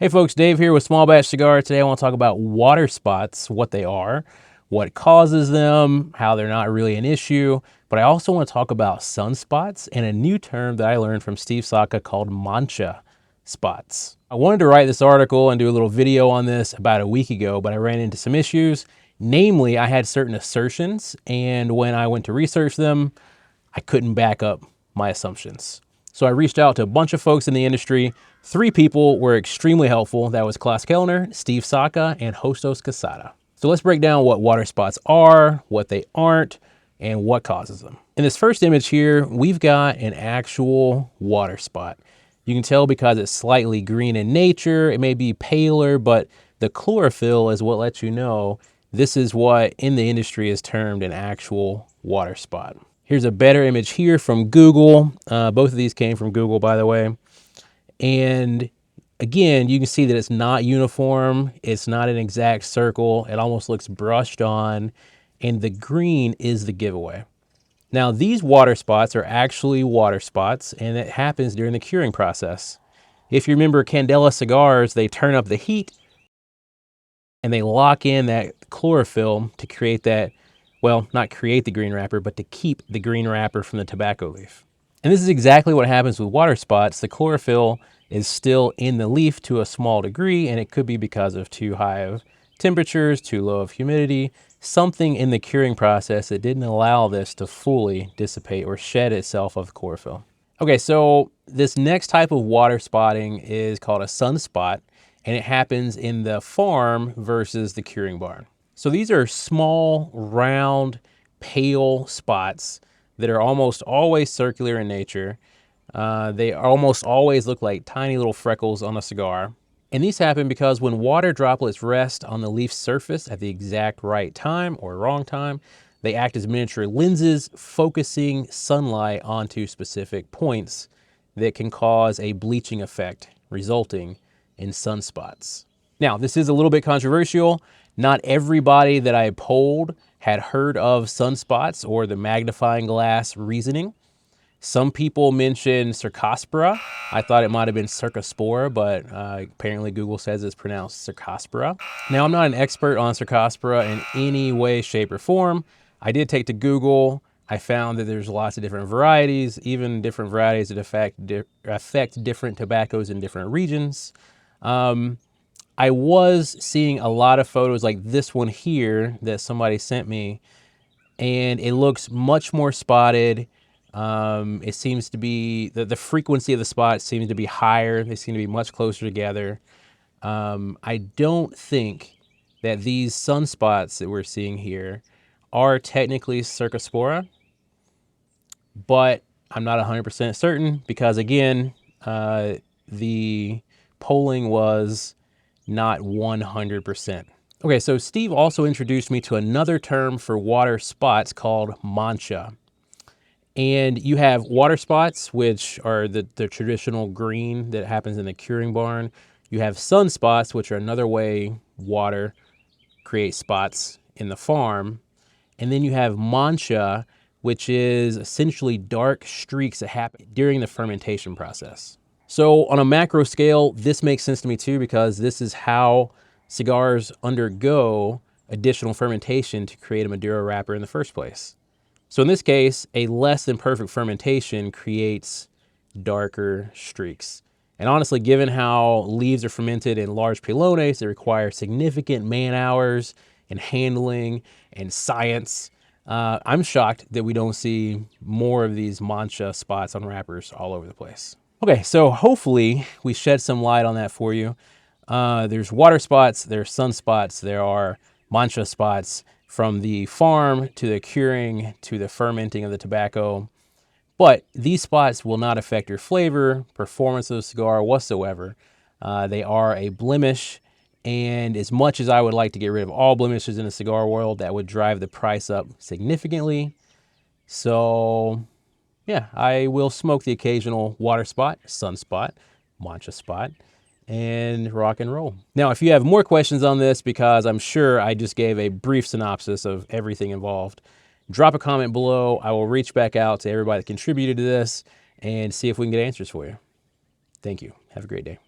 Hey folks, Dave here with Small Batch Cigar. Today I want to talk about water spots, what they are, what causes them, how they're not really an issue, but I also want to talk about sunspots and a new term that I learned from Steve Saka called Mancha spots. I wanted to write this article and do a little video on this about a week ago, but I ran into some issues. Namely, I had certain assertions, and when I went to research them, I couldn't back up my assumptions. So I reached out to a bunch of folks in the industry. 3 people were extremely helpful. That was Klaas Kelner, Steve Saka, and Hostos Quesada. So let's break down what water spots are, what they aren't, and what causes them. In this first image here, we've got an actual water spot. You can tell because it's slightly green in nature. It may be paler, but the chlorophyll is what lets you know this is what in the industry is termed an actual water spot. Here's a better image here from Google. Both of these came from Google, by the way. And again, you can see that it's not uniform. It's not an exact circle. It almost looks brushed on. And the green is the giveaway. Now, these water spots are actually water spots, and it happens during the curing process. If you remember Candela cigars, they turn up the heat and they lock in that chlorophyll to create that, well, not create the green wrapper, but to keep the green wrapper from the tobacco leaf. And this is exactly what happens with water spots. The chlorophyll is still in the leaf to a small degree, and it could be because of too high of temperatures, too low of humidity, something in the curing process that didn't allow this to fully dissipate or shed itself of chlorophyll. Okay, so this next type of water spotting is called a sunspot, and it happens in the farm versus the curing barn. So these are small, round, pale spots that are almost always circular in nature. They almost always look like tiny little freckles on a cigar. And these happen because when water droplets rest on the leaf surface at the exact right time or wrong time, they act as miniature lenses, focusing sunlight onto specific points that can cause a bleaching effect, resulting in sunspots. Now, this is a little bit controversial. Not everybody that I polled had heard of sunspots or the magnifying glass reasoning. Some people mentioned Cercospora. I thought it might have been Cercospora, but apparently Google says it's pronounced Cercospora. Now, I'm not an expert on Cercospora in any way, shape, or form. I did take to Google. I found that there's lots of different varieties, even different varieties that affect different tobaccos in different regions. I was seeing a lot of photos like this one here that somebody sent me, and it looks much more spotted. It seems to be, the frequency of the spots seems to be higher. They seem to be much closer together. I don't think that these sunspots that we're seeing here are technically Cercospora, but I'm not 100% certain because, again, the polling was not 100%. Okay, so Steve also introduced me to another term for water spots called mancha. And you have water spots, which are the traditional green that happens in the curing barn. You have sunspots, which are another way water creates spots in the farm. And then you have mancha, which is essentially dark streaks that happen during the fermentation process. So on a macro scale, this makes sense to me too, because this is how cigars undergo additional fermentation to create a Maduro wrapper in the first place. So in this case, a less than perfect fermentation creates darker streaks. And honestly, given how leaves are fermented in large pilones, they require significant man hours and handling and science. I'm shocked that we don't see more of these mancha spots on wrappers all over the place. Okay, so hopefully we shed some light on that for you. There's water spots, there's sunspots, there are mancha spots from the farm to the curing to the fermenting of the tobacco. But these spots will not affect your flavor, performance of the cigar whatsoever. They are a blemish, and as much as I would like to get rid of all blemishes in the cigar world, that would drive the price up significantly. So yeah, I will smoke the occasional water spot, sunspot, mancha spot, and rock and roll. Now, if you have more questions on this, because I'm sure I just gave a brief synopsis of everything involved, drop a comment below. I will reach back out to everybody that contributed to this and see if we can get answers for you. Thank you. Have a great day.